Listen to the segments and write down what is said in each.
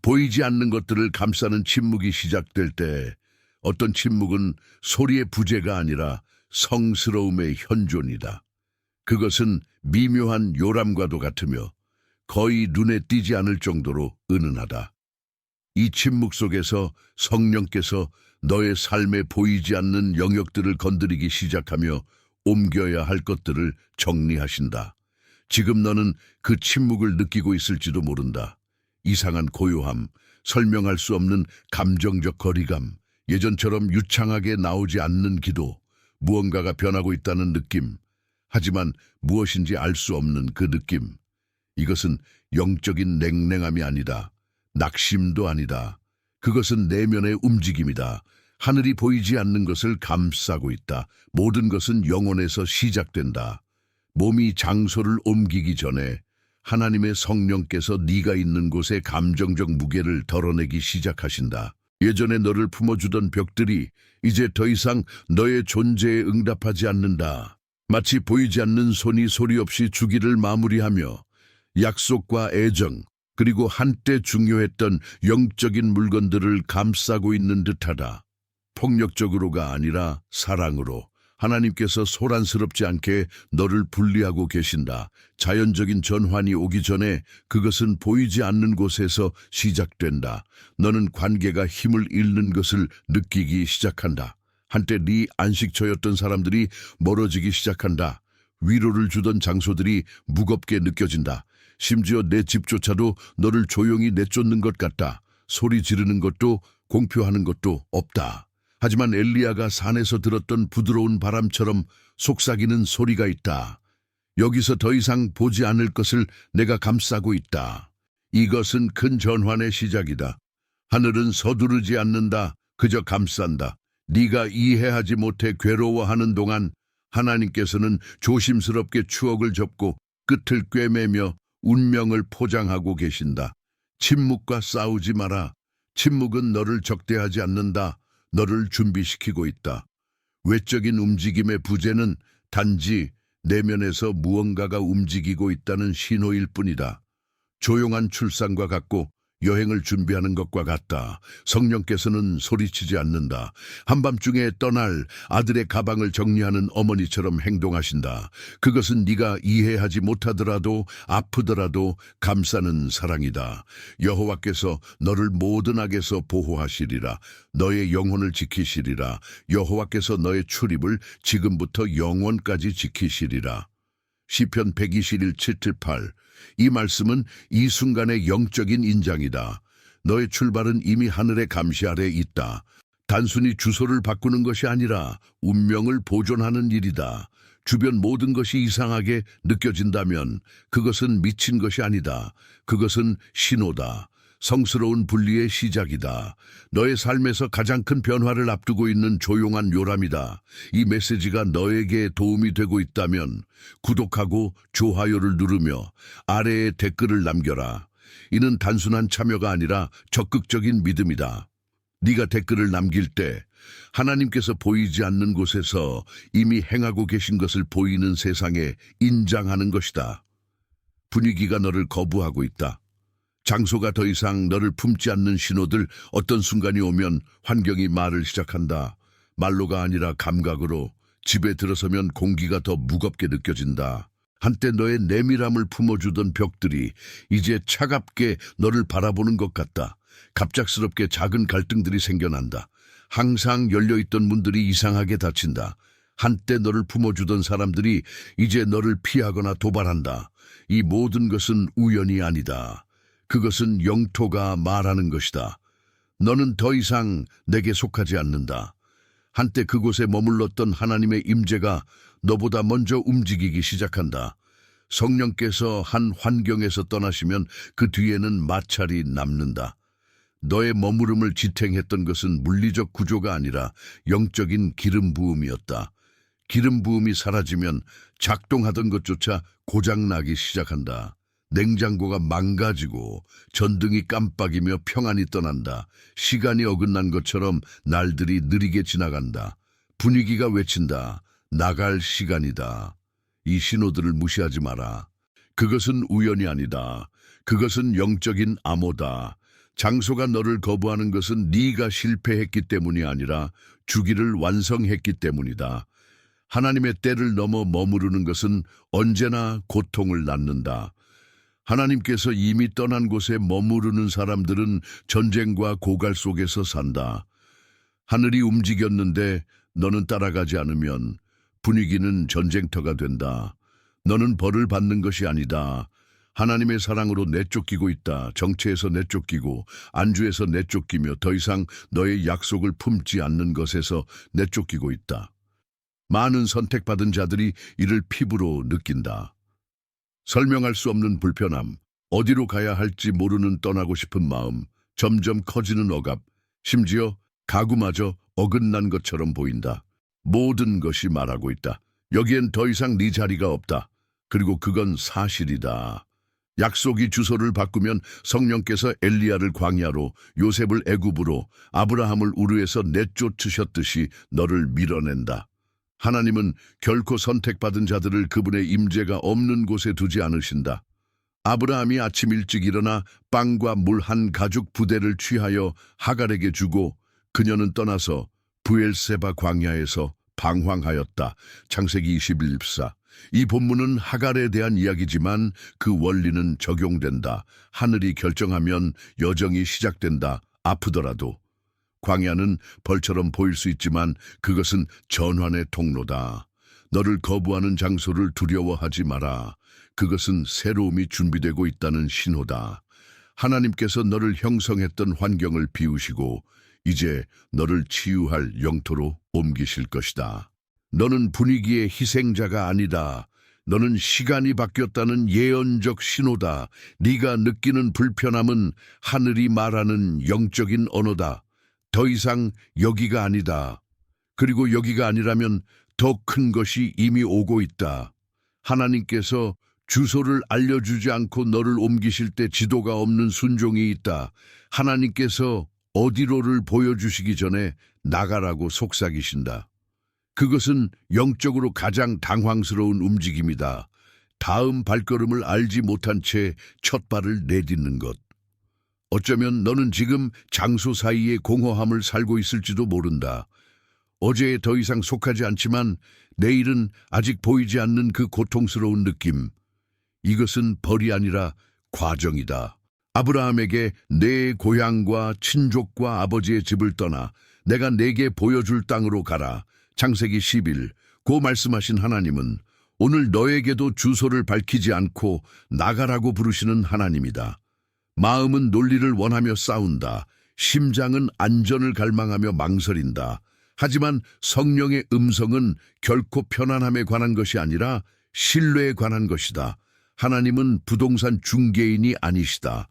보이지 않는 것들을 감싸는 침묵이 시작될 때 어떤 침묵은 소리의 부재가 아니라 성스러움의 현존이다. 그것은 미묘한 요람과도 같으며 거의 눈에 띄지 않을 정도로 은은하다. 이 침묵 속에서 성령께서 너의 삶에 보이지 않는 영역들을 건드리기 시작하며 옮겨야 할 것들을 정리하신다. 지금 너는 그 침묵을 느끼고 있을지도 모른다. 이상한 고요함, 설명할 수 없는 감정적 거리감, 예전처럼 유창하게 나오지 않는 기도, 무언가가 변하고 있다는 느낌. 하지만 무엇인지 알 수 없는 그 느낌. 이것은 영적인 냉랭함이 아니다. 낙심도 아니다. 그것은 내면의 움직임이다. 하늘이 보이지 않는 것을 감싸고 있다. 모든 것은 영혼에서 시작된다. 몸이 장소를 옮기기 전에 하나님의 성령께서 네가 있는 곳에 감정적 무게를 덜어내기 시작하신다. 예전에 너를 품어주던 벽들이 이제 더 이상 너의 존재에 응답하지 않는다. 마치 보이지 않는 손이 소리 없이 주기를 마무리하며 약속과 애정, 그리고 한때 중요했던 영적인 물건들을 감싸고 있는 듯하다. 폭력적으로가 아니라 사랑으로 하나님께서 소란스럽지 않게 너를 분리하고 계신다. 자연적인 전환이 오기 전에 그것은 보이지 않는 곳에서 시작된다. 너는 관계가 힘을 잃는 것을 느끼기 시작한다. 한때 네 안식처였던 사람들이 멀어지기 시작한다. 위로를 주던 장소들이 무겁게 느껴진다. 심지어 내 집조차도 너를 조용히 내쫓는 것 같다. 소리 지르는 것도 공표하는 것도 없다. 하지만 엘리야가 산에서 들었던 부드러운 바람처럼 속삭이는 소리가 있다. 여기서 더 이상 보지 않을 것을 내가 감싸고 있다. 이것은 큰 전환의 시작이다. 하늘은 서두르지 않는다. 그저 감싼다. 네가 이해하지 못해 괴로워하는 동안 하나님께서는 조심스럽게 추억을 접고 끝을 꿰매며 운명을 포장하고 계신다. 침묵과 싸우지 마라. 침묵은 너를 적대하지 않는다. 너를 준비시키고 있다. 외적인 움직임의 부재는 단지 내면에서 무언가가 움직이고 있다는 신호일 뿐이다. 조용한 출산과 같고 여행을 준비하는 것과 같다. 성령께서는 소리치지 않는다. 한밤중에 떠날 아들의 가방을 정리하는 어머니처럼 행동하신다. 그것은 네가 이해하지 못하더라도 아프더라도 감싸는 사랑이다. 여호와께서 너를 모든 악에서 보호하시리라. 너의 영혼을 지키시리라. 여호와께서 너의 출입을 지금부터 영원까지 지키시리라. 시편 121, 7-8. 이 말씀은 이 순간의 영적인 인장이다. 너의 출발은 이미 하늘의 감시 아래 있다. 단순히 주소를 바꾸는 것이 아니라 운명을 보존하는 일이다. 주변 모든 것이 이상하게 느껴진다면 그것은 미친 것이 아니다. 그것은 신호다. 성스러운 분리의 시작이다. 너의 삶에서 가장 큰 변화를 앞두고 있는 조용한 요람이다. 이 메시지가 너에게 도움이 되고 있다면 구독하고 좋아요를 누르며 아래에 댓글을 남겨라. 이는 단순한 참여가 아니라 적극적인 믿음이다. 네가 댓글을 남길 때 하나님께서 보이지 않는 곳에서 이미 행하고 계신 것을 보이는 세상에 인장하는 것이다. 분위기가 너를 거부하고 있다. 장소가 더 이상 너를 품지 않는 신호들, 어떤 순간이 오면 환경이 말을 시작한다. 말로가 아니라 감각으로. 집에 들어서면 공기가 더 무겁게 느껴진다. 한때 너의 내밀함을 품어주던 벽들이 이제 차갑게 너를 바라보는 것 같다. 갑작스럽게 작은 갈등들이 생겨난다. 항상 열려있던 문들이 이상하게 닫힌다. 한때 너를 품어주던 사람들이 이제 너를 피하거나 도발한다. 이 모든 것은 우연이 아니다. 그것은 영토가 말하는 것이다. 너는 더 이상 내게 속하지 않는다. 한때 그곳에 머물렀던 하나님의 임재가 너보다 먼저 움직이기 시작한다. 성령께서 한 환경에서 떠나시면 그 뒤에는 마찰이 남는다. 너의 머무름을 지탱했던 것은 물리적 구조가 아니라 영적인 기름 부음이었다. 기름 부음이 사라지면 작동하던 것조차 고장나기 시작한다. 냉장고가 망가지고 전등이 깜빡이며 평안이 떠난다. 시간이 어긋난 것처럼 날들이 느리게 지나간다. 분위기가 외친다. 나갈 시간이다. 이 신호들을 무시하지 마라. 그것은 우연이 아니다. 그것은 영적인 암호다. 장소가 너를 거부하는 것은 네가 실패했기 때문이 아니라 주기를 완성했기 때문이다. 하나님의 때를 넘어 머무르는 것은 언제나 고통을 낳는다. 하나님께서 이미 떠난 곳에 머무르는 사람들은 전쟁과 고갈 속에서 산다. 하늘이 움직였는데 너는 따라가지 않으면 분위기는 전쟁터가 된다. 너는 벌을 받는 것이 아니다. 하나님의 사랑으로 내쫓기고 있다. 정체에서 내쫓기고 안주에서 내쫓기며 더 이상 너의 약속을 품지 않는 것에서 내쫓기고 있다. 많은 선택받은 자들이 이를 피부로 느낀다. 설명할 수 없는 불편함, 어디로 가야 할지 모르는 떠나고 싶은 마음, 점점 커지는 억압, 심지어 가구마저 어긋난 것처럼 보인다. 모든 것이 말하고 있다. 여기엔 더 이상 네 자리가 없다. 그리고 그건 사실이다. 약속이 주소를 바꾸면 성령께서 엘리야를 광야로, 요셉을 애굽으로, 아브라함을 우르에서 내쫓으셨듯이 너를 밀어낸다. 하나님은 결코 선택받은 자들을 그분의 임재가 없는 곳에 두지 않으신다. 아브라함이 아침 일찍 일어나 빵과 물 한 가죽 부대를 취하여 하갈에게 주고 그녀는 떠나서 부엘세바 광야에서 방황하였다. 창세기 21사. 이 본문은 하갈에 대한 이야기지만 그 원리는 적용된다. 하늘이 결정하면 여정이 시작된다. 아프더라도. 광야는 벌처럼 보일 수 있지만 그것은 전환의 통로다. 너를 거부하는 장소를 두려워하지 마라. 그것은 새로움이 준비되고 있다는 신호다. 하나님께서 너를 형성했던 환경을 비우시고 이제 너를 치유할 영토로 옮기실 것이다. 너는 분위기의 희생자가 아니다. 너는 시간이 바뀌었다는 예언적 신호다. 네가 느끼는 불편함은 하늘이 말하는 영적인 언어다. 더 이상 여기가 아니다. 그리고 여기가 아니라면 더 큰 것이 이미 오고 있다. 하나님께서 주소를 알려주지 않고 너를 옮기실 때 지도가 없는 순종이 있다. 하나님께서 어디로를 보여주시기 전에 나가라고 속삭이신다. 그것은 영적으로 가장 당황스러운 움직임이다. 다음 발걸음을 알지 못한 채 첫 발을 내딛는 것. 어쩌면 너는 지금 장소 사이의 공허함을 살고 있을지도 모른다. 어제에 더 이상 속하지 않지만 내일은 아직 보이지 않는 그 고통스러운 느낌. 이것은 벌이 아니라 과정이다. 아브라함에게 내 고향과 친족과 아버지의 집을 떠나 내가 내게 보여줄 땅으로 가라. 창세기 10일. 고 말씀하신 하나님은 오늘 너에게도 주소를 밝히지 않고 나가라고 부르시는 하나님이다. 마음은 논리를 원하며 싸운다. 심장은 안전을 갈망하며 망설인다. 하지만 성령의 음성은 결코 편안함에 관한 것이 아니라 신뢰에 관한 것이다. 하나님은 부동산 중개인이 아니시다.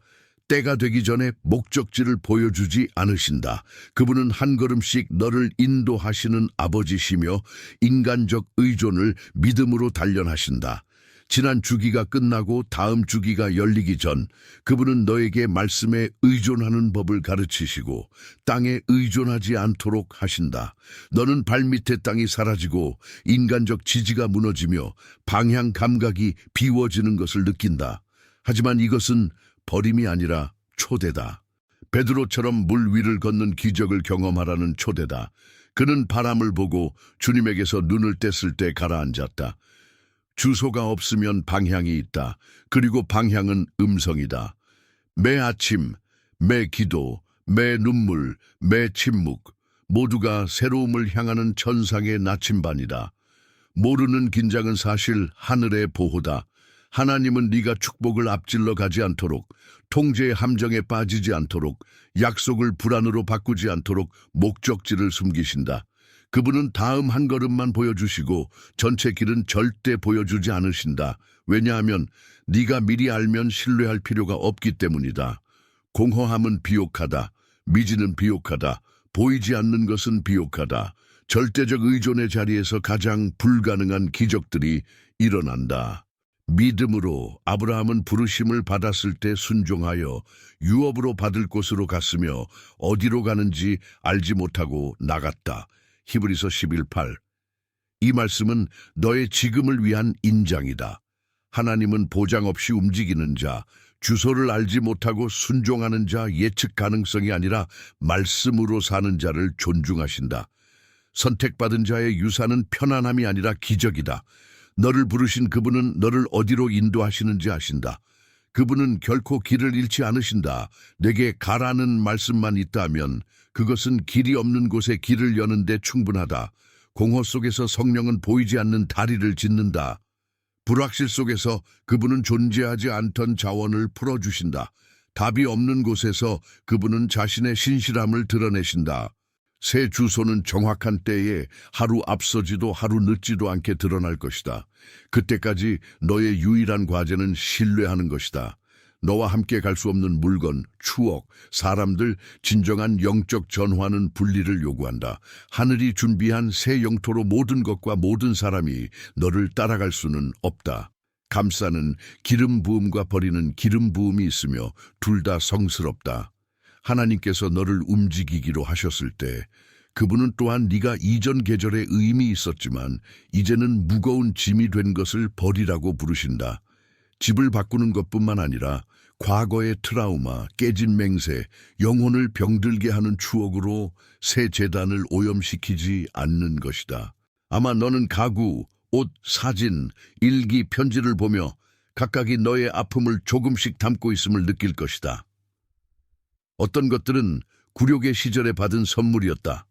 때가 되기 전에 목적지를 보여주지 않으신다. 그분은 한 걸음씩 너를 인도하시는 아버지시며 인간적 의존을 믿음으로 단련하신다. 지난 주기가 끝나고 다음 주기가 열리기 전 그분은 너에게 말씀에 의존하는 법을 가르치시고 땅에 의존하지 않도록 하신다. 너는 발밑의 땅이 사라지고 인간적 지지가 무너지며 방향 감각이 비워지는 것을 느낀다. 하지만 이것은 버림이 아니라 초대다. 베드로처럼 물 위를 걷는 기적을 경험하라는 초대다. 그는 바람을 보고 주님에게서 눈을 뗐을 때 가라앉았다. 주소가 없으면 방향이 있다. 그리고 방향은 음성이다. 매 아침, 매 기도, 매 눈물, 매 침묵, 모두가 새로움을 향하는 천상의 나침반이다. 모르는 긴장은 사실 하늘의 보호다. 하나님은 네가 축복을 앞질러 가지 않도록, 통제의 함정에 빠지지 않도록, 약속을 불안으로 바꾸지 않도록 목적지를 숨기신다. 그분은 다음 한 걸음만 보여주시고 전체 길은 절대 보여주지 않으신다. 왜냐하면 네가 미리 알면 신뢰할 필요가 없기 때문이다. 공허함은 비옥하다. 미지는 비옥하다. 보이지 않는 것은 비옥하다. 절대적 의존의 자리에서 가장 불가능한 기적들이 일어난다. 믿음으로 아브라함은 부르심을 받았을 때 순종하여 유업으로 받을 곳으로 갔으며 어디로 가는지 알지 못하고 나갔다. 히브리서 11:8. 이 말씀은 너의 지금을 위한 인장이다. 하나님은 보장 없이 움직이는 자, 주소를 알지 못하고 순종하는 자, 예측 가능성이 아니라 말씀으로 사는 자를 존중하신다. 선택받은 자의 유산은 편안함이 아니라 기적이다. 너를 부르신 그분은 너를 어디로 인도하시는지 아신다. 그분은 결코 길을 잃지 않으신다. 내게 가라는 말씀만 있다면 그것은 길이 없는 곳에 길을 여는데 충분하다. 공허 속에서 성령은 보이지 않는 다리를 짓는다. 불확실 속에서 그분은 존재하지 않던 자원을 풀어주신다. 답이 없는 곳에서 그분은 자신의 신실함을 드러내신다. 새 주소는 정확한 때에 하루 앞서지도 하루 늦지도 않게 드러날 것이다. 그때까지 너의 유일한 과제는 신뢰하는 것이다. 너와 함께 갈 수 없는 물건, 추억, 사람들, 진정한 영적 전환은 분리를 요구한다. 하늘이 준비한 새 영토로 모든 것과 모든 사람이 너를 따라갈 수는 없다. 감싸는 기름 부음과 버리는 기름 부음이 있으며 둘 다 성스럽다. 하나님께서 너를 움직이기로 하셨을 때 그분은 또한 네가 이전 계절에 의미 있었지만 이제는 무거운 짐이 된 것을 버리라고 부르신다. 집을 바꾸는 것뿐만 아니라 과거의 트라우마, 깨진 맹세, 영혼을 병들게 하는 추억으로 새 재단을 오염시키지 않는 것이다. 아마 너는 가구, 옷, 사진, 일기, 편지를 보며 각각이 너의 아픔을 조금씩 담고 있음을 느낄 것이다. 어떤 것들은 굴욕의 시절에 받은 선물이었다.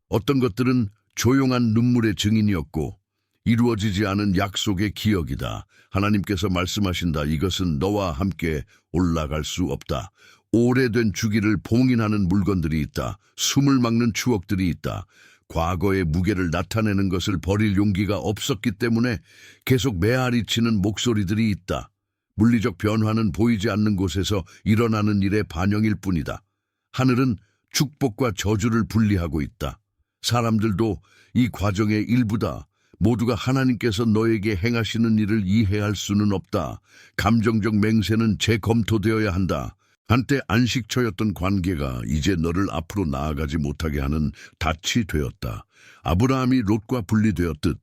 어떤 것들은 조용한 눈물의 증인이었고 이루어지지 않은 약속의 기억이다. 하나님께서 말씀하신다. 이것은 너와 함께 올라갈 수 없다. 오래된 주기를 봉인하는 물건들이 있다. 숨을 막는 추억들이 있다. 과거의 무게를 나타내는 것을 버릴 용기가 없었기 때문에 계속 메아리치는 목소리들이 있다. 물리적 변화는 보이지 않는 곳에서 일어나는 일의 반영일 뿐이다. 하늘은 축복과 저주를 분리하고 있다. 사람들도 이 과정의 일부다. 모두가 하나님께서 너에게 행하시는 일을 이해할 수는 없다. 감정적 맹세는 재검토되어야 한다. 한때 안식처였던 관계가 이제 너를 앞으로 나아가지 못하게 하는 닻이 되었다. 아브라함이 롯과 분리되었듯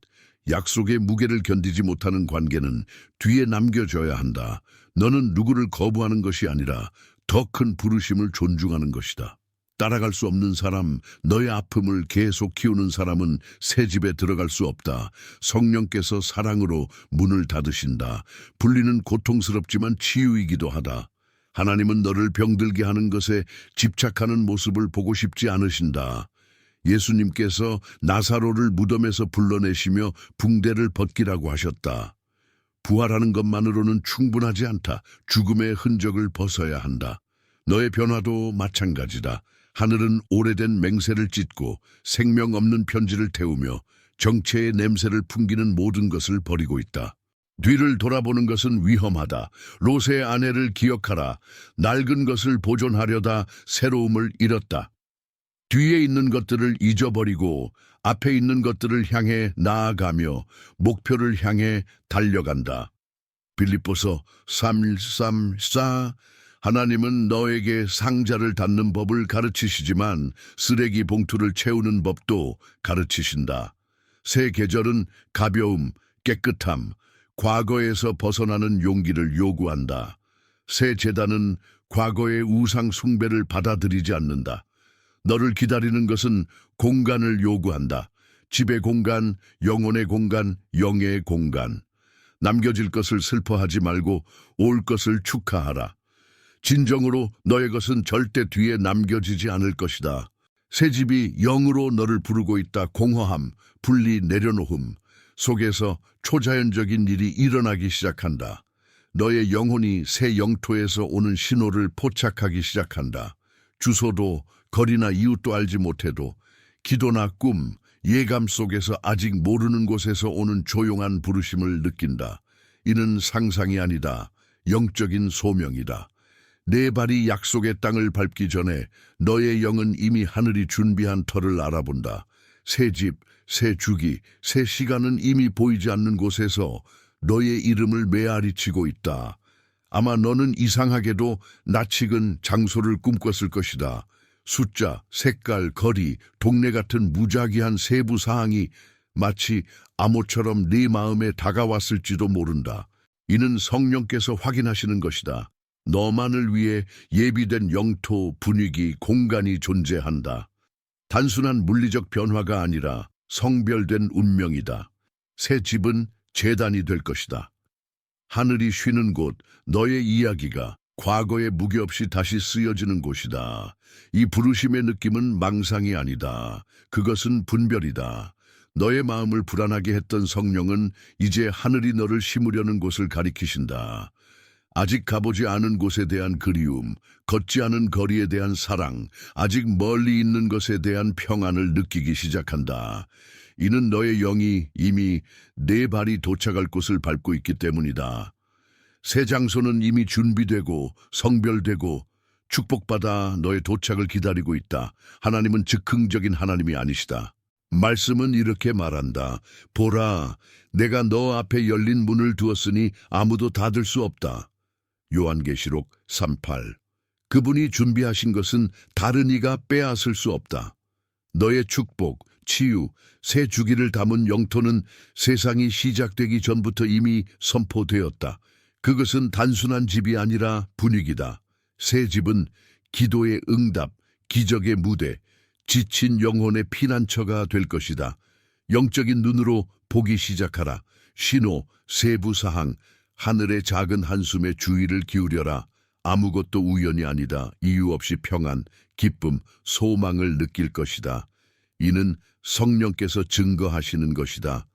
약속의 무게를 견디지 못하는 관계는 뒤에 남겨져야 한다. 너는 누구를 거부하는 것이 아니라 더 큰 부르심을 존중하는 것이다. 따라갈 수 없는 사람, 너의 아픔을 계속 키우는 사람은 새 집에 들어갈 수 없다. 성령께서 사랑으로 문을 닫으신다. 분리는 고통스럽지만 치유이기도 하다. 하나님은 너를 병들게 하는 것에 집착하는 모습을 보고 싶지 않으신다. 예수님께서 나사로를 무덤에서 불러내시며 붕대를 벗기라고 하셨다. 부활하는 것만으로는 충분하지 않다. 죽음의 흔적을 벗어야 한다. 너의 변화도 마찬가지다. 하늘은 오래된 맹세를 찢고 생명 없는 편지를 태우며 정체의 냄새를 풍기는 모든 것을 버리고 있다. 뒤를 돌아보는 것은 위험하다. 롯의 아내를 기억하라. 낡은 것을 보존하려다 새로움을 잃었다. 뒤에 있는 것들을 잊어버리고 앞에 있는 것들을 향해 나아가며 목표를 향해 달려간다. 빌립보서 3:3 하나님은 너에게 상자를 닫는 법을 가르치시지만 쓰레기 봉투를 채우는 법도 가르치신다. 새 계절은 가벼움, 깨끗함, 과거에서 벗어나는 용기를 요구한다. 새 재단은 과거의 우상 숭배를 받아들이지 않는다. 너를 기다리는 것은 공간을 요구한다. 집의 공간, 영혼의 공간, 영의 공간. 남겨질 것을 슬퍼하지 말고 올 것을 축하하라. 진정으로 너의 것은 절대 뒤에 남겨지지 않을 것이다. 새 집이 영으로 너를 부르고 있다. 공허함, 분리, 내려놓음 속에서 초자연적인 일이 일어나기 시작한다. 너의 영혼이 새 영토에서 오는 신호를 포착하기 시작한다. 주소도 거리나 이웃도 알지 못해도 기도나 꿈, 예감 속에서 아직 모르는 곳에서 오는 조용한 부르심을 느낀다. 이는 상상이 아니다. 영적인 소명이다. 내 발이 약속의 땅을 밟기 전에 너의 영은 이미 하늘이 준비한 터를 알아본다. 새 집, 새 주기, 새 시간은 이미 보이지 않는 곳에서 너의 이름을 메아리치고 있다. 아마 너는 이상하게도 낯익은 장소를 꿈꿨을 것이다. 숫자, 색깔, 거리, 동네 같은 무작위한 세부 사항이 마치 암호처럼 네 마음에 다가왔을지도 모른다. 이는 성령께서 확인하시는 것이다. 너만을 위해 예비된 영토, 분위기, 공간이 존재한다. 단순한 물리적 변화가 아니라 성별된 운명이다. 새 집은 제단이 될 것이다. 하늘이 쉬는 곳, 너의 이야기가 과거의 무게 없이 다시 쓰여지는 곳이다. 이 부르심의 느낌은 망상이 아니다. 그것은 분별이다. 너의 마음을 불안하게 했던 성령은 이제 하늘이 너를 심으려는 곳을 가리키신다. 아직 가보지 않은 곳에 대한 그리움, 걷지 않은 거리에 대한 사랑, 아직 멀리 있는 것에 대한 평안을 느끼기 시작한다. 이는 너의 영이 이미 네 발이 도착할 곳을 밟고 있기 때문이다. 새 장소는 이미 준비되고 성별되고 축복받아 너의 도착을 기다리고 있다. 하나님은 즉흥적인 하나님이 아니시다. 말씀은 이렇게 말한다. 보라, 내가 너 앞에 열린 문을 두었으니 아무도 닫을 수 없다. 요한계시록 3:8. 그분이 준비하신 것은 다른 이가 빼앗을 수 없다. 너의 축복, 치유, 새 주기를 담은 영토는 세상이 시작되기 전부터 이미 선포되었다. 그것은 단순한 집이 아니라 분위기다. 새 집은 기도의 응답, 기적의 무대, 지친 영혼의 피난처가 될 것이다. 영적인 눈으로 보기 시작하라. 신호, 세부사항, 하늘의 작은 한숨에 주의를 기울여라. 아무것도 우연이 아니다. 이유 없이 평안, 기쁨, 소망을 느낄 것이다. 이는 성령께서 증거하시는 것이다.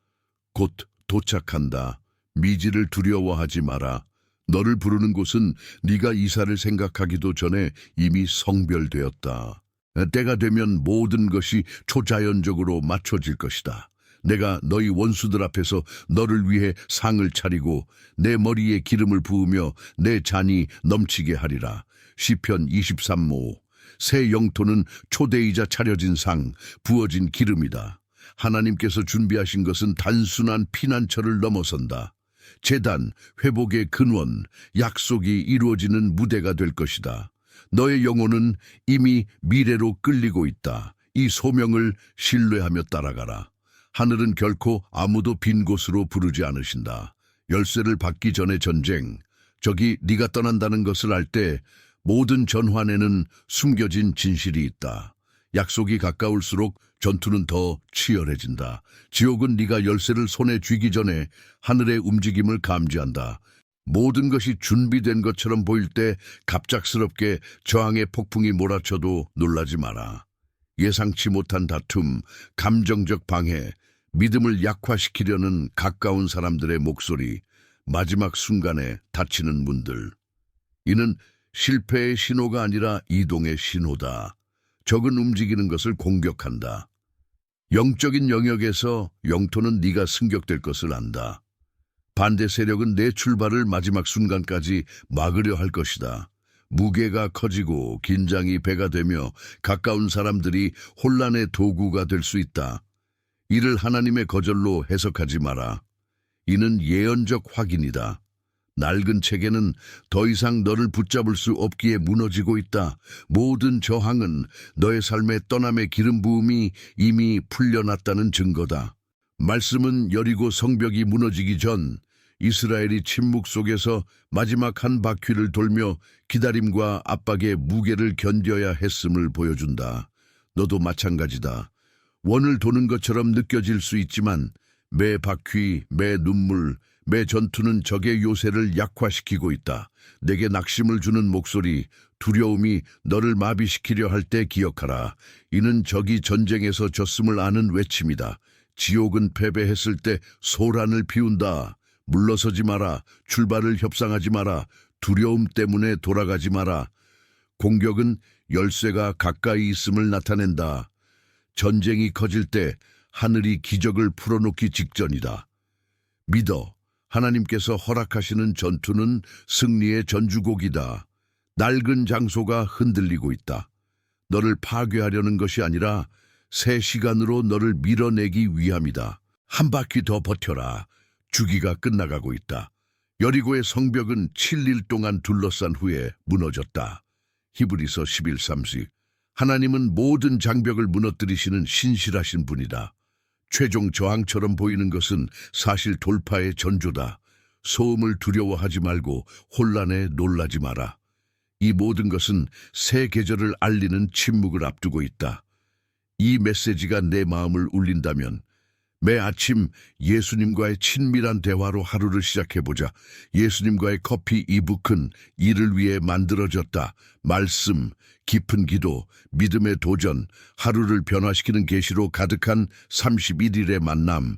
곧 도착한다. 미지를 두려워하지 마라. 너를 부르는 곳은 네가 이사를 생각하기도 전에 이미 성별되었다. 때가 되면 모든 것이 초자연적으로 맞춰질 것이다. 내가 너희 원수들 앞에서 너를 위해 상을 차리고 내 머리에 기름을 부으며 내 잔이 넘치게 하리라. 시편 23모. 새 영토는 초대이자 차려진 상, 부어진 기름이다. 하나님께서 준비하신 것은 단순한 피난처를 넘어선다. 재단, 회복의 근원, 약속이 이루어지는 무대가 될 것이다. 너의 영혼은 이미 미래로 끌리고 있다. 이 소명을 신뢰하며 따라가라. 하늘은 결코 아무도 빈 곳으로 부르지 않으신다. 열쇠를 받기 전의 전쟁, 저기 네가 떠난다는 것을 알 때 모든 전환에는 숨겨진 진실이 있다. 약속이 가까울수록 전투는 더 치열해진다. 지옥은 네가 열쇠를 손에 쥐기 전에 하늘의 움직임을 감지한다. 모든 것이 준비된 것처럼 보일 때 갑작스럽게 저항의 폭풍이 몰아쳐도 놀라지 마라. 예상치 못한 다툼, 감정적 방해, 믿음을 약화시키려는 가까운 사람들의 목소리, 마지막 순간에 닫히는 문들. 이는 실패의 신호가 아니라 이동의 신호다. 적은 움직이는 것을 공격한다. 영적인 영역에서 영토는 네가 승격될 것을 안다. 반대 세력은 내 출발을 마지막 순간까지 막으려 할 것이다. 무게가 커지고 긴장이 배가 되며 가까운 사람들이 혼란의 도구가 될 수 있다. 이를 하나님의 거절로 해석하지 마라. 이는 예언적 확인이다. 낡은 체계는 더 이상 너를 붙잡을 수 없기에 무너지고 있다. 모든 저항은 너의 삶의 떠남의 기름 부음이 이미 풀려났다는 증거다. 말씀은 여리고 성벽이 무너지기 전 이스라엘이 침묵 속에서 마지막 한 바퀴를 돌며 기다림과 압박의 무게를 견뎌야 했음을 보여준다. 너도 마찬가지다. 원을 도는 것처럼 느껴질 수 있지만 매 바퀴, 매 눈물, 매 전투는 적의 요새를 약화시키고 있다. 내게 낙심을 주는 목소리, 두려움이 너를 마비시키려 할 때 기억하라. 이는 적이 전쟁에서 졌음을 아는 외침이다. 지옥은 패배했을 때 소란을 피운다. 물러서지 마라. 출발을 협상하지 마라. 두려움 때문에 돌아가지 마라. 공격은 열쇠가 가까이 있음을 나타낸다. 전쟁이 커질 때 하늘이 기적을 풀어놓기 직전이다. 믿어. 하나님께서 허락하시는 전투는 승리의 전주곡이다. 낡은 장소가 흔들리고 있다. 너를 파괴하려는 것이 아니라 새 시간으로 너를 밀어내기 위함이다. 한 바퀴 더 버텨라. 주기가 끝나가고 있다. 여리고의 성벽은 7일 동안 둘러싼 후에 무너졌다. 히브리서 11:30. 하나님은 모든 장벽을 무너뜨리시는 신실하신 분이다. 최종 저항처럼 보이는 것은 사실 돌파의 전조다. 소음을 두려워하지 말고 혼란에 놀라지 마라. 이 모든 것은 새 계절을 알리는 침묵을 앞두고 있다. 이 메시지가 내 마음을 울린다면 매 아침 예수님과의 친밀한 대화로 하루를 시작해보자. 예수님과의 커피 이북은 이를 위해 만들어졌다. 말씀, 깊은 기도, 믿음의 도전, 하루를 변화시키는 계시로 가득한 31일의 만남.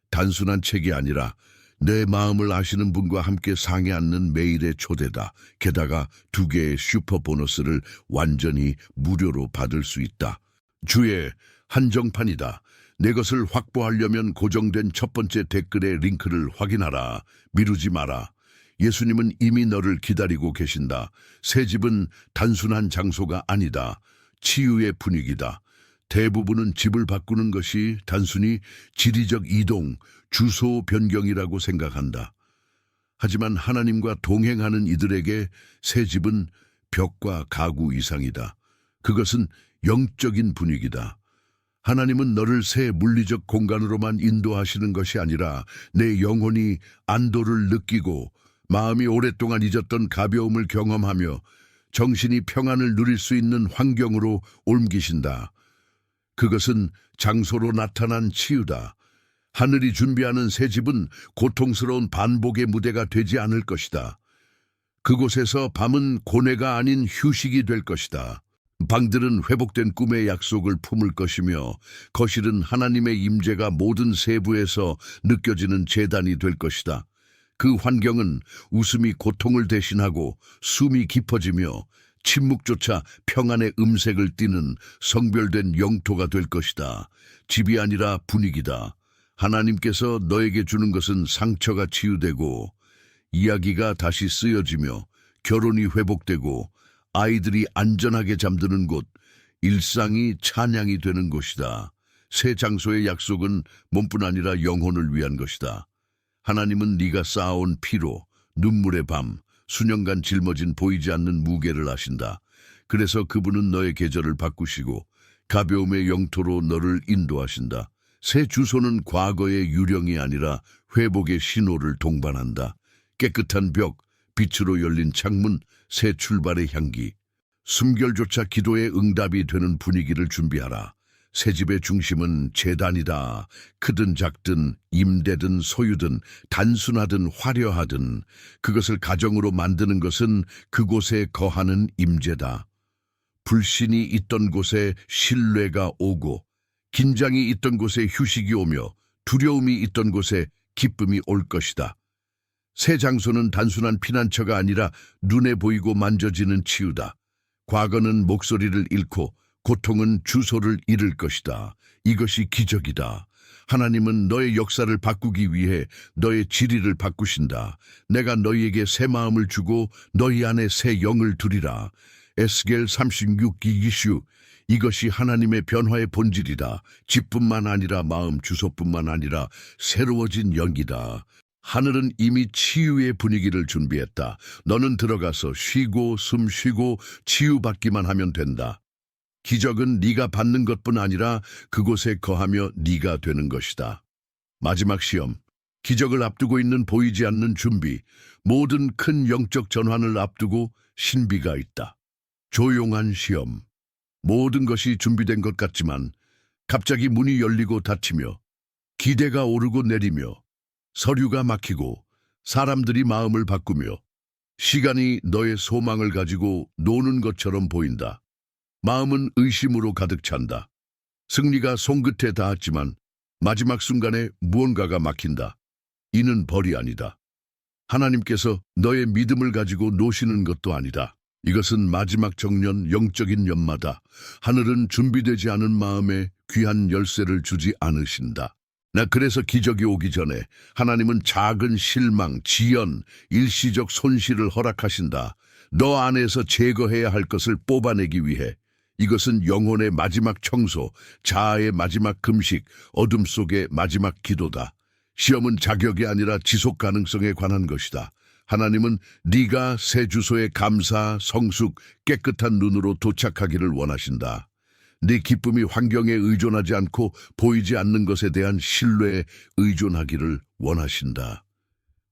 단순한 책이 아니라 내 마음을 아시는 분과 함께 상에 앉는 매일의 초대다. 게다가 2개의 슈퍼 보너스를 완전히 무료로 받을 수 있다. 주의 한정판이다. 내 것을 확보하려면 고정된 첫 번째 댓글의 링크를 확인하라. 미루지 마라. 예수님은 이미 너를 기다리고 계신다. 새 집은 단순한 장소가 아니다. 치유의 분위기다. 대부분은 집을 바꾸는 것이 단순히 지리적 이동, 주소 변경이라고 생각한다. 하지만 하나님과 동행하는 이들에게 새 집은 벽과 가구 이상이다. 그것은 영적인 분위기다. 하나님은 너를 새 물리적 공간으로만 인도하시는 것이 아니라 내 영혼이 안도를 느끼고 마음이 오랫동안 잊었던 가벼움을 경험하며 정신이 평안을 누릴 수 있는 환경으로 옮기신다. 그것은 장소로 나타난 치유다. 하늘이 준비하는 새 집은 고통스러운 반복의 무대가 되지 않을 것이다. 그곳에서 밤은 고뇌가 아닌 휴식이 될 것이다. 방들은 회복된 꿈의 약속을 품을 것이며 거실은 하나님의 임재가 모든 세부에서 느껴지는 제단이 될 것이다. 그 환경은 웃음이 고통을 대신하고 숨이 깊어지며 침묵조차 평안의 음색을 띠는 성별된 영토가 될 것이다. 집이 아니라 분위기다. 하나님께서 너에게 주는 것은 상처가 치유되고 이야기가 다시 쓰여지며 결혼이 회복되고 아이들이 안전하게 잠드는 곳, 일상이 찬양이 되는 곳이다. 새 장소의 약속은 몸뿐 아니라 영혼을 위한 것이다. 하나님은 네가 쌓아온 피로, 눈물의 밤, 수년간 짊어진 보이지 않는 무게를 아신다. 그래서 그분은 너의 계절을 바꾸시고 가벼움의 영토로 너를 인도하신다. 새 주소는 과거의 유령이 아니라 회복의 신호를 동반한다. 깨끗한 벽, 빛으로 열린 창문, 새 출발의 향기. 숨결조차 기도의 응답이 되는 분위기를 준비하라. 새 집의 중심은 제단이다. 크든 작든 임대든 소유든 단순하든 화려하든 그것을 가정으로 만드는 것은 그곳에 거하는 임재다. 불신이 있던 곳에 신뢰가 오고 긴장이 있던 곳에 휴식이 오며 두려움이 있던 곳에 기쁨이 올 것이다. 새 장소는 단순한 피난처가 아니라 눈에 보이고 만져지는 치유다. 과거는 목소리를 잃고 고통은 주소를 잃을 것이다. 이것이 기적이다. 하나님은 너의 역사를 바꾸기 위해 너의 지리를 바꾸신다. 내가 너희에게 새 마음을 주고 너희 안에 새 영을 두리라. 에스겔 36기 이슈. 이것이 하나님의 변화의 본질이다. 집뿐만 아니라 마음, 주소뿐만 아니라 새로워진 영이다. 하늘은 이미 치유의 분위기를 준비했다. 너는 들어가서 쉬고 숨 쉬고 치유받기만 하면 된다. 기적은 네가 받는 것뿐 아니라 그곳에 거하며 네가 되는 것이다. 마지막 시험, 기적을 앞두고 있는 보이지 않는 준비, 모든 큰 영적 전환을 앞두고 신비가 있다. 조용한 시험, 모든 것이 준비된 것 같지만 갑자기 문이 열리고 닫히며 기대가 오르고 내리며 서류가 막히고 사람들이 마음을 바꾸며 시간이 너의 소망을 가지고 노는 것처럼 보인다. 마음은 의심으로 가득 찬다. 승리가 손끝에 닿았지만 마지막 순간에 무언가가 막힌다. 이는 벌이 아니다. 하나님께서 너의 믿음을 가지고 노시는 것도 아니다. 이것은 마지막 정년, 영적인 연마다. 하늘은 준비되지 않은 마음에 귀한 열쇠를 주지 않으신다. 그래서 기적이 오기 전에 하나님은 작은 실망, 지연, 일시적 손실을 허락하신다. 너 안에서 제거해야 할 것을 뽑아내기 위해. 이것은 영혼의 마지막 청소, 자아의 마지막 금식, 어둠 속의 마지막 기도다. 시험은 자격이 아니라 지속 가능성에 관한 것이다. 하나님은 네가 새 주소에 감사, 성숙, 깨끗한 눈으로 도착하기를 원하신다. 네 기쁨이 환경에 의존하지 않고 보이지 않는 것에 대한 신뢰에 의존하기를 원하신다.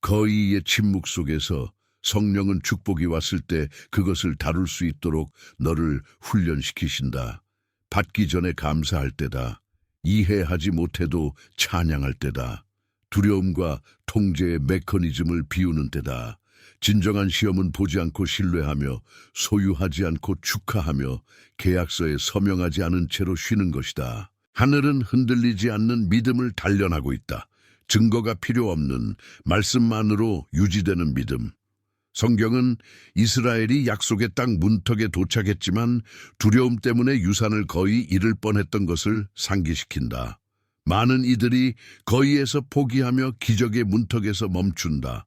거의의 침묵 속에서 성령은 축복이 왔을 때 그것을 다룰 수 있도록 너를 훈련시키신다. 받기 전에 감사할 때다. 이해하지 못해도 찬양할 때다. 두려움과 통제의 메커니즘을 비우는 때다. 진정한 시험은 보지 않고 신뢰하며 소유하지 않고 축하하며 계약서에 서명하지 않은 채로 쉬는 것이다. 하늘은 흔들리지 않는 믿음을 단련하고 있다. 증거가 필요 없는 말씀만으로 유지되는 믿음. 성경은 이스라엘이 약속의 땅 문턱에 도착했지만 두려움 때문에 유산을 거의 잃을 뻔했던 것을 상기시킨다. 많은 이들이 거의에서 포기하며 기적의 문턱에서 멈춘다.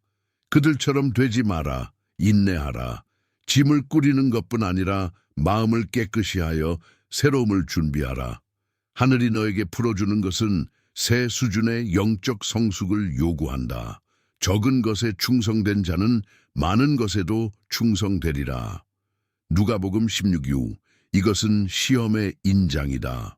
그들처럼 되지 마라. 인내하라. 짐을 꾸리는 것뿐 아니라 마음을 깨끗이 하여 새로움을 준비하라. 하늘이 너에게 풀어주는 것은 새 수준의 영적 성숙을 요구한다. 적은 것에 충성된 자는 많은 것에도 충성되리라. 누가복음 16유. 이것은 시험의 인장이다.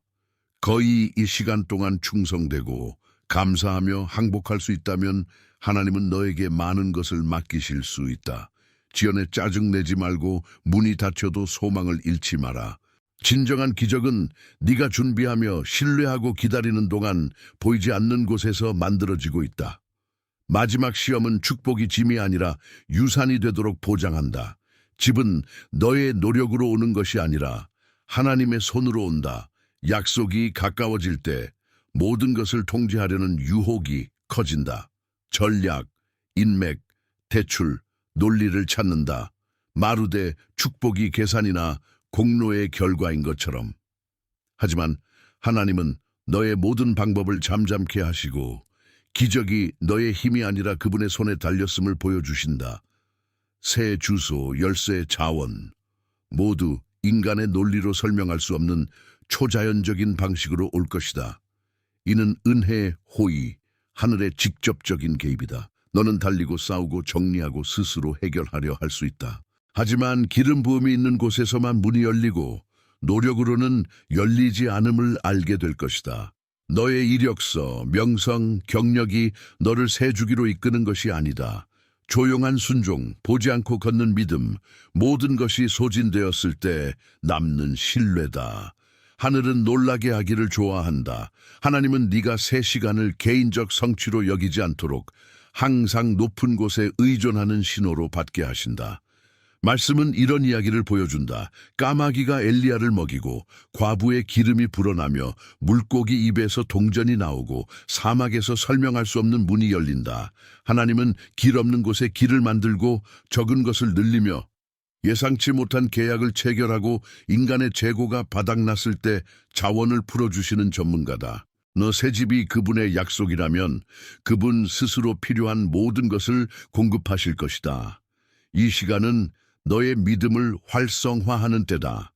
거의 이 시간 동안 충성되고 감사하며 항복할 수 있다면 하나님은 너에게 많은 것을 맡기실 수 있다. 지연에 짜증내지 말고 문이 닫혀도 소망을 잃지 마라. 진정한 기적은 네가 준비하며 신뢰하고 기다리는 동안 보이지 않는 곳에서 만들어지고 있다. 마지막 시험은 축복이 짐이 아니라 유산이 되도록 보장한다. 집은 너의 노력으로 오는 것이 아니라 하나님의 손으로 온다. 약속이 가까워질 때 모든 것을 통제하려는 유혹이 커진다. 전략, 인맥, 대출, 논리를 찾는다. 마루대 축복이 계산이나 공로의 결과인 것처럼. 하지만 하나님은 너의 모든 방법을 잠잠케 하시고 기적이 너의 힘이 아니라 그분의 손에 달렸음을 보여주신다. 새 주소, 열쇠, 자원 모두 인간의 논리로 설명할 수 없는 초자연적인 방식으로 올 것이다. 이는 은혜의 호의, 하늘의 직접적인 개입이다. 너는 달리고 싸우고 정리하고 스스로 해결하려 할 수 있다. 하지만 기름 부음이 있는 곳에서만 문이 열리고 노력으로는 열리지 않음을 알게 될 것이다. 너의 이력서, 명성, 경력이 너를 새 주기로 이끄는 것이 아니다. 조용한 순종, 보지 않고 걷는 믿음, 모든 것이 소진되었을 때 남는 신뢰다. 하늘은 놀라게 하기를 좋아한다. 하나님은 네가 새 시간을 개인적 성취로 여기지 않도록 항상 높은 곳에 의존하는 신호로 받게 하신다. 말씀은 이런 이야기를 보여준다. 까마귀가 엘리야를 먹이고 과부의 기름이 불어나며 물고기 입에서 동전이 나오고 사막에서 설명할 수 없는 문이 열린다. 하나님은 길 없는 곳에 길을 만들고 적은 것을 늘리며 예상치 못한 계약을 체결하고 인간의 재고가 바닥났을 때 자원을 풀어주시는 전문가다. 너 새 집이 그분의 약속이라면 그분 스스로 필요한 모든 것을 공급하실 것이다. 이 시간은 너의 믿음을 활성화하는 때다.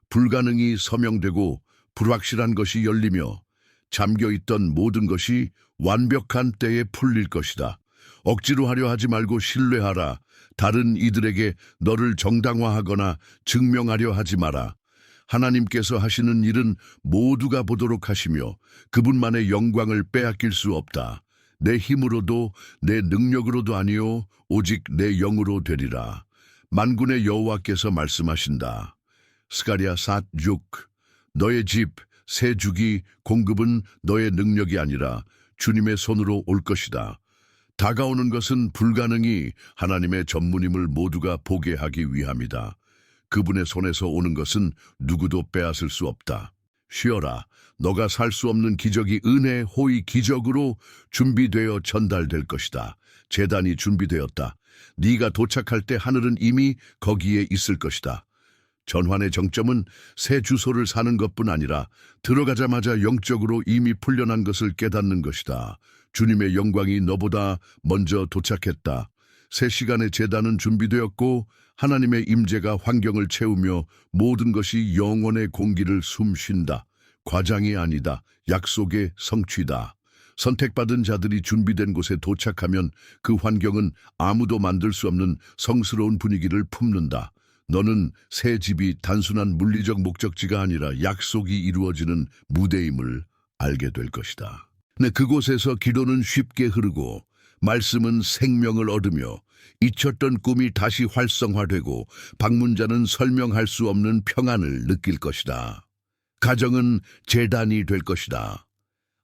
불가능이 서명되고 불확실한 것이 열리며 잠겨있던 모든 것이 완벽한 때에 풀릴 것이다. 억지로 하려 하지 말고 신뢰하라. 다른 이들에게 너를 정당화하거나 증명하려 하지 마라. 하나님께서 하시는 일은 모두가 보도록 하시며 그분만의 영광을 빼앗길 수 없다. 내 힘으로도 내 능력으로도 아니요 오직 내 영으로 되리라. 만군의 여호와께서 말씀하신다. 스가랴 4:6 너의 집, 새 주기, 공급은 너의 능력이 아니라 주님의 손으로 올 것이다. 다가오는 것은 불가능이 하나님의 전문임을 모두가 보게 하기 위함이다. 그분의 손에서 오는 것은 누구도 빼앗을 수 없다. 쉬어라. 너가 살 수 없는 기적이 은혜, 호의, 기적으로 준비되어 전달될 것이다. 제단이 준비되었다. 네가 도착할 때 하늘은 이미 거기에 있을 것이다. 전환의 정점은 새 주소를 사는 것뿐 아니라 들어가자마자 영적으로 이미 풀려난 것을 깨닫는 것이다. 주님의 영광이 너보다 먼저 도착했다. 새 시간의 제단은 준비되었고 하나님의 임재가 환경을 채우며 모든 것이 영혼의 공기를 숨쉰다. 과장이 아니다. 약속의 성취다. 선택받은 자들이 준비된 곳에 도착하면 그 환경은 아무도 만들 수 없는 성스러운 분위기를 품는다. 너는 새 집이 단순한 물리적 목적지가 아니라 약속이 이루어지는 무대임을 알게 될 것이다. 네, 그곳에서 기도는 쉽게 흐르고 말씀은 생명을 얻으며 잊혔던 꿈이 다시 활성화되고 방문자는 설명할 수 없는 평안을 느낄 것이다. 가정은 재단이 될 것이다.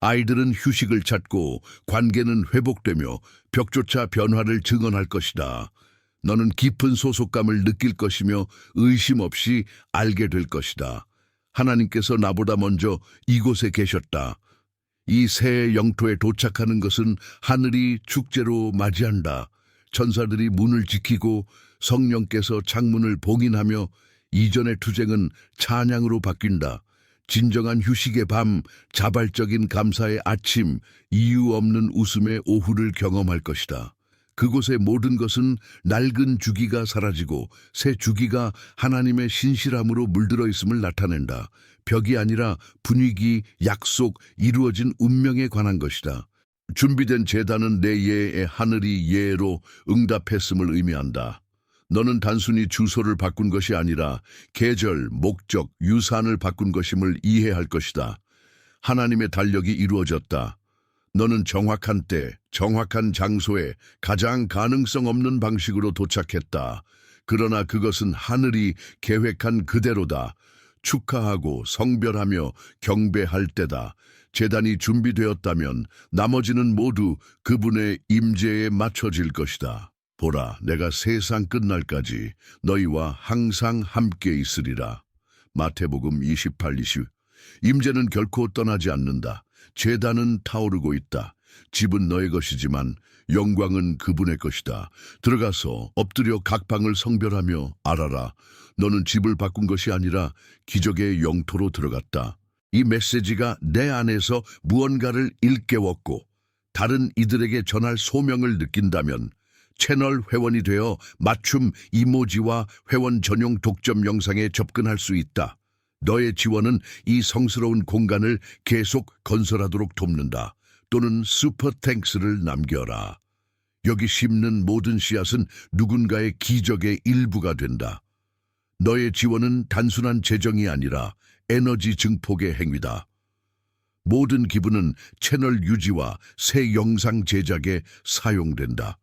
아이들은 휴식을 찾고 관계는 회복되며 벽조차 변화를 증언할 것이다. 너는 깊은 소속감을 느낄 것이며 의심 없이 알게 될 것이다. 하나님께서 나보다 먼저 이곳에 계셨다. 이 새 영토에 도착하는 것은 하늘이 축제로 맞이한다. 천사들이 문을 지키고 성령께서 창문을 봉인하며 이전의 투쟁은 찬양으로 바뀐다. 진정한 휴식의 밤, 자발적인 감사의 아침, 이유 없는 웃음의 오후를 경험할 것이다. 그곳의 모든 것은 낡은 주기가 사라지고 새 주기가 하나님의 신실함으로 물들어 있음을 나타낸다. 벽이 아니라 분위기, 약속, 이루어진 운명에 관한 것이다. 준비된 제단은 내 예에 하늘이 예로 응답했음을 의미한다. 너는 단순히 주소를 바꾼 것이 아니라 계절, 목적, 유산을 바꾼 것임을 이해할 것이다. 하나님의 달력이 이루어졌다. 너는 정확한 때, 정확한 장소에 가장 가능성 없는 방식으로 도착했다. 그러나 그것은 하늘이 계획한 그대로다. 축하하고 성별하며 경배할 때다. 제단이 준비되었다면 나머지는 모두 그분의 임재에 맞춰질 것이다. 보라, 내가 세상 끝날까지 너희와 항상 함께 있으리라. 마태복음 28:20. 임재는 결코 떠나지 않는다. 제단은 타오르고 있다. 집은 너의 것이지만 영광은 그분의 것이다. 들어가서 엎드려 각 방을 성별하며 알아라. 너는 집을 바꾼 것이 아니라 기적의 영토로 들어갔다. 이 메시지가 내 안에서 무언가를 일깨웠고 다른 이들에게 전할 소명을 느낀다면 채널 회원이 되어 맞춤 이모지와 회원 전용 독점 영상에 접근할 수 있다. 너의 지원은 이 성스러운 공간을 계속 건설하도록 돕는다. 또는 슈퍼 탱크스를 남겨라. 여기 심는 모든 씨앗은 누군가의 기적의 일부가 된다. 너의 지원은 단순한 재정이 아니라 에너지 증폭의 행위다. 모든 기부는 채널 유지와 새 영상 제작에 사용된다.